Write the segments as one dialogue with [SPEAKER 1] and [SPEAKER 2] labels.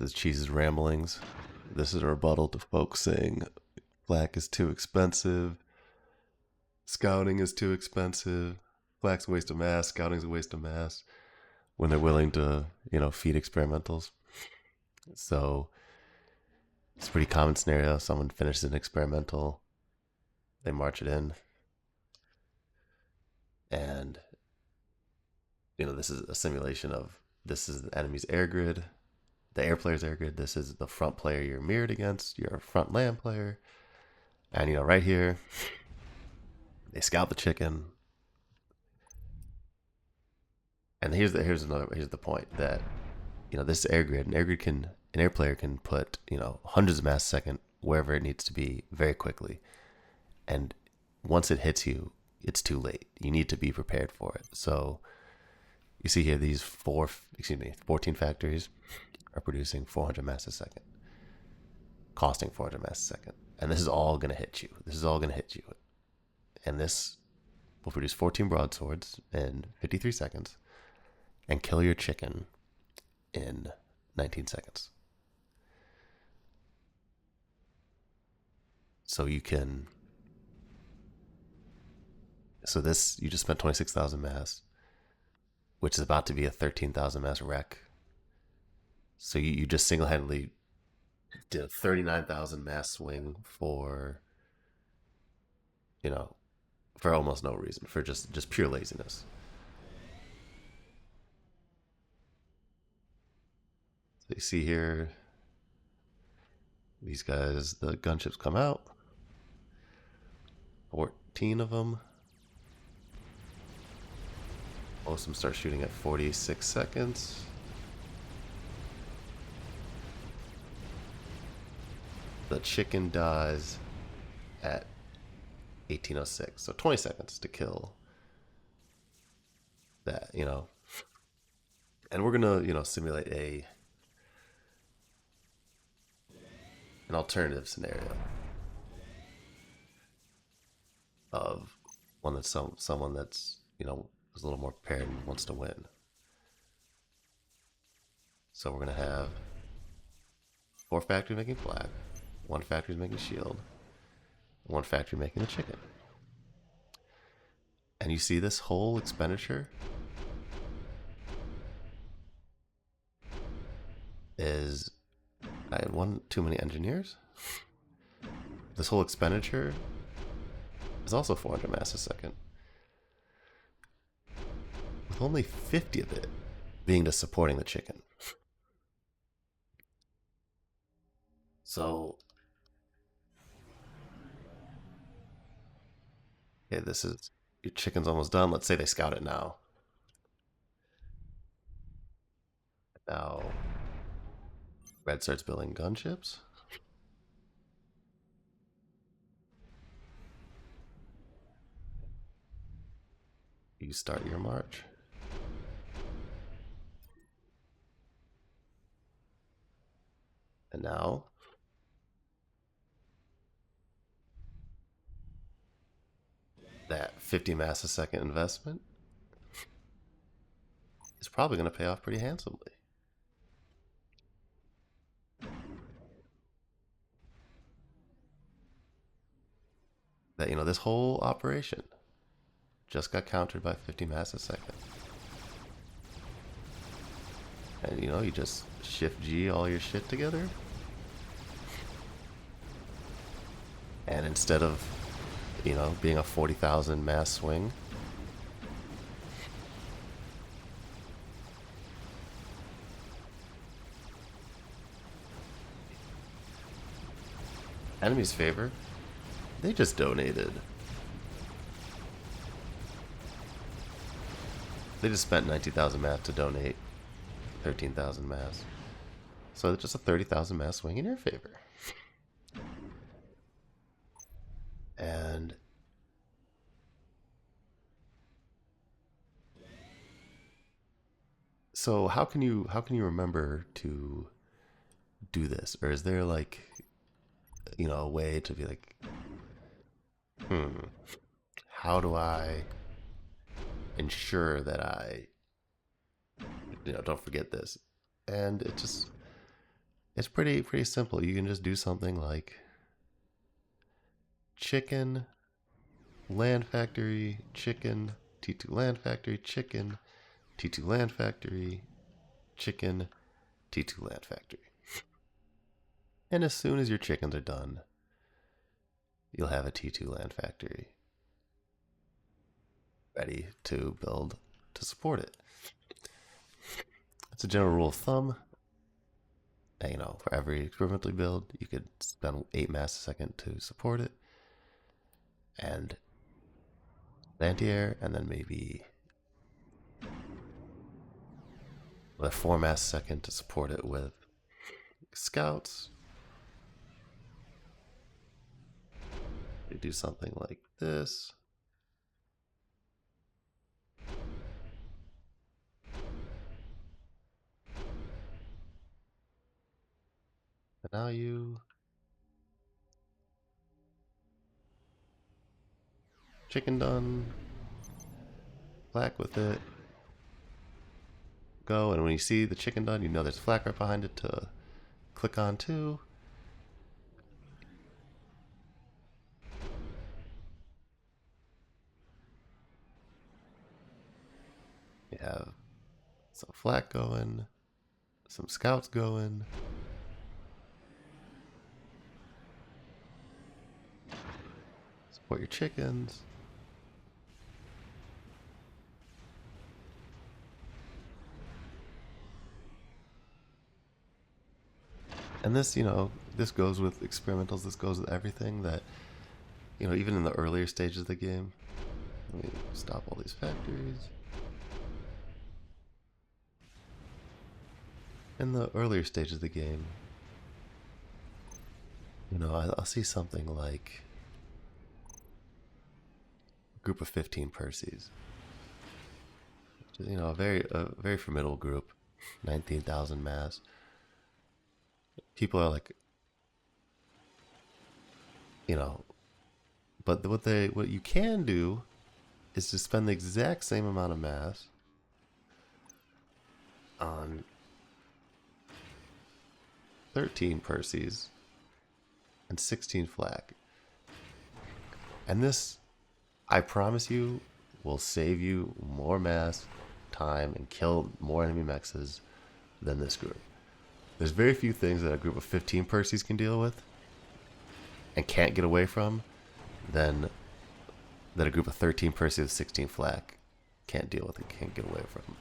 [SPEAKER 1] This Cheese's ramblings. This is a rebuttal to folks saying Flak is too expensive, scouting is too expensive, Flak's a waste of mass, scouting's a waste of mass, when they're willing to, feed experimentals. So it's a pretty common scenario. Someone finishes an experimental, they march it in, and this is a simulation of this is the enemy's air grid, the air player's air grid. This is the front player you're mirrored against, your front land player. And right here, they scout the chicken. And here's the point that this air grid, an air player can put hundreds of mass a second wherever it needs to be very quickly. And once it hits you, it's too late. You need to be prepared for it. So you see here, these 14 factories are producing 400 mass a second, costing 400 mass a second. And this is all going to hit you. And this will produce 14 broadswords in 53 seconds and kill your chicken in 19 seconds. So you just spent 26,000 mass, which is about to be a 13,000 mass wreck. So you just single-handedly did a 39,000 mass swing for almost no reason, for just pure laziness. So you see here, these guys, the gunships come out, 14 of them. Most of them start shooting at 46 seconds. The chicken dies at 1806, so 20 seconds to kill that, And we're gonna, simulate an alternative scenario of one that's someone that's, is a little more prepared and wants to win. So we're gonna have 4 factories making Flak, 1 factory is making shield, 1 factory making the chicken. And you see this whole expenditure is, I had one too many engineers. This whole expenditure is also 400 mass a second, with only 50 of it being to supporting the chicken. So this is, your chicken's almost done. Let's say they scout it now. Now, red starts building gunships. You start your march. And now, that 50 mass a second investment is probably going to pay off pretty handsomely. That, this whole operation just got countered by 50 mass a second. And you just shift G all your shit together. And instead of, being a 40,000 mass swing, enemy's favor, they just donated. They just spent 19,000 mass to donate 13,000 mass. So it's just a 30,000 mass swing in your favor. And so how can you remember to do this? Or is there like, a way to be like, how do I ensure that I don't forget this? And it just, It's pretty simple. You can just do something like chicken, land factory, chicken, T2 land factory, chicken, T2 land factory, chicken, T2 land factory. And as soon as your chickens are done, you'll have a T2 land factory ready to build to support it. It's a general rule of thumb. And, for every experimental build, you could spend 8 mass a second to support it. And anti-air, and then maybe with 4 mass a second to support it with scouts. We do something like this. And now you chicken done, Flak with it, go, and when you see the chicken done, you know there's a Flak right behind it to click on too. You have some Flak going, some scouts going. Support your chickens. And this, this goes with experimentals, this goes with everything that, even in the earlier stages of the game. Let me stop all these factories. In the earlier stages of the game, I'll see something like a group of 15 Percys. Which is, a very formidable group, 19,000 mass. People are like, but what you can do is to spend the exact same amount of mass on 13 Percys and 16 Flak. And this, I promise you, will save you more mass, time, and kill more enemy mexes than this group. There's very few things that a group of 15 Percys can deal with and can't get away from than that a group of 13 Percy with 16 Flak can't deal with and can't get away from.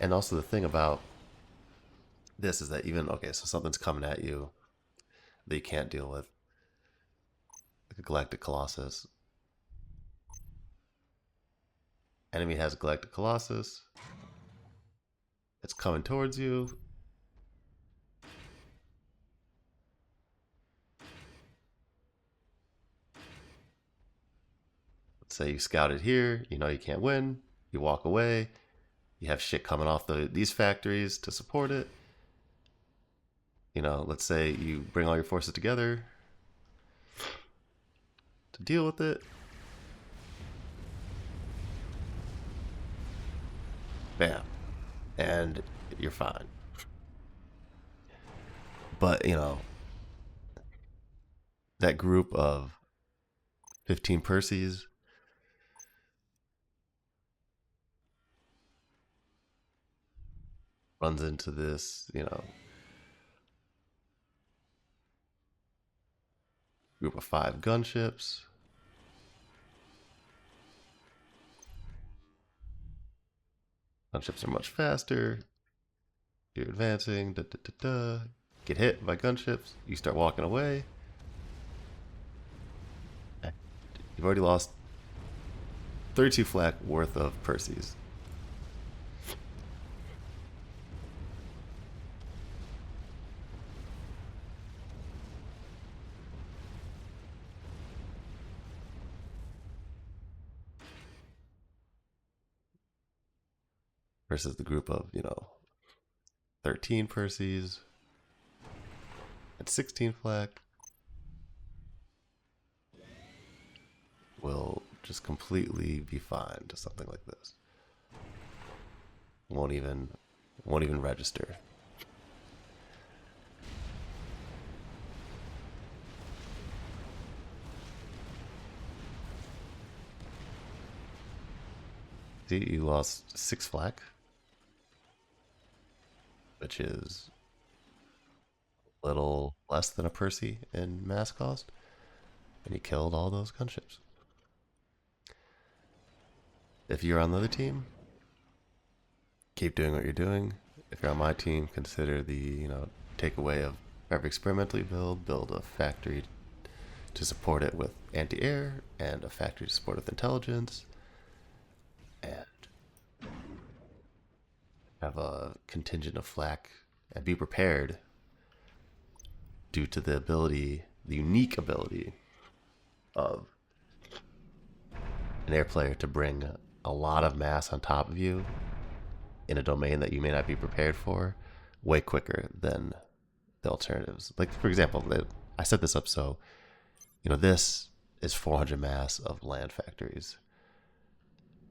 [SPEAKER 1] And also the thing about this is that so something's coming at you that you can't deal with, like a Galactic Colossus. Enemy has a Galactic Colossus. It's coming towards you. Let's say you scouted here, you can't win, you walk away, you have shit coming off these factories to support it. Let's say you bring all your forces together to deal with it. Bam. And you're fine. But, that group of 15 Percys runs into this, group of 5 gunships. Gunships are much faster. You're advancing. Get hit by gunships. You start walking away. You've already lost 32 Flak worth of Percys. Versus the group of, 13 Percys and 16 Flak will just completely be fine to something like this. Won't even register. See, you lost 6 flak, which is a little less than a Percy in mass cost, and you killed all those gunships. If you're on the other team, keep doing what you're doing. If you're on my team, consider the takeaway of every experimental you build a factory to support it with anti-air and a factory to support it with intelligence, and have a contingent of flak, and be prepared due to the unique ability of an air player to bring a lot of mass on top of you in a domain that you may not be prepared for way quicker than the alternatives. Like, for example, I set this up so, this is 400 mass of land factories.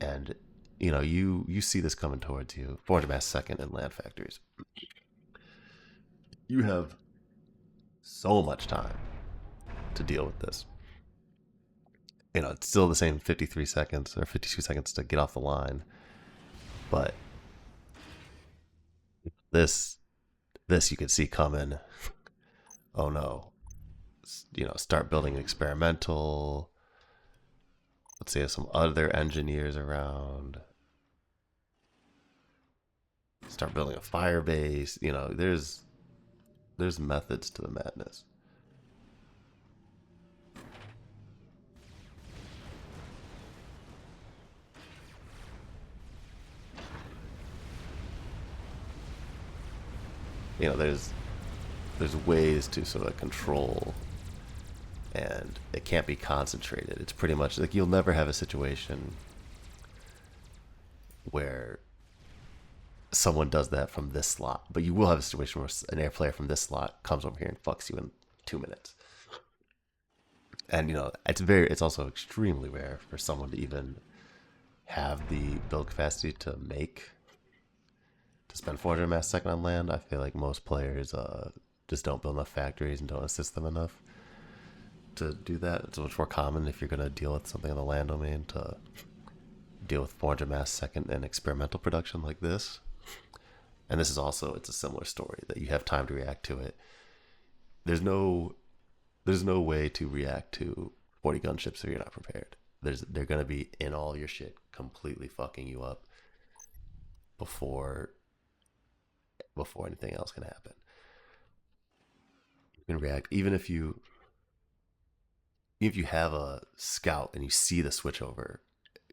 [SPEAKER 1] And, you see this coming towards you, 400 mass second in land factories. You have so much time to deal with this. It's still the same 53 seconds or 52 seconds to get off the line. But this you could see coming. Oh no. Start building experimental. Let's say some other engineers around. Start building a fire base. There's methods to the madness. There's ways to sort of control, and it can't be concentrated. It's pretty much like you'll never have a situation where someone does that from this slot, but you will have a situation where an air player from this slot comes over here and fucks you in 2 minutes. And it's also extremely rare for someone to even have the build capacity to spend 400 mass second on land. I feel like most players just don't build enough factories and don't assist them enough to do that. It's much more common if you're going to deal with something in the land domain to deal with 400 mass second and experimental production like this. And this is also, it's a similar story that you have time to react to it. There's no way to react to 40 gunships if you're not prepared. They're going to be in all your shit, completely fucking you up before anything else can happen. You can react even if you have a scout and you see the switch over.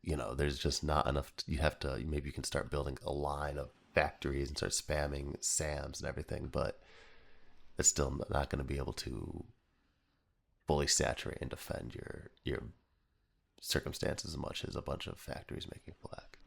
[SPEAKER 1] There's just not enough. Maybe you can start building a line of factories and start spamming SAMs and everything, but it's still not going to be able to fully saturate and defend your circumstances as much as a bunch of factories making flak.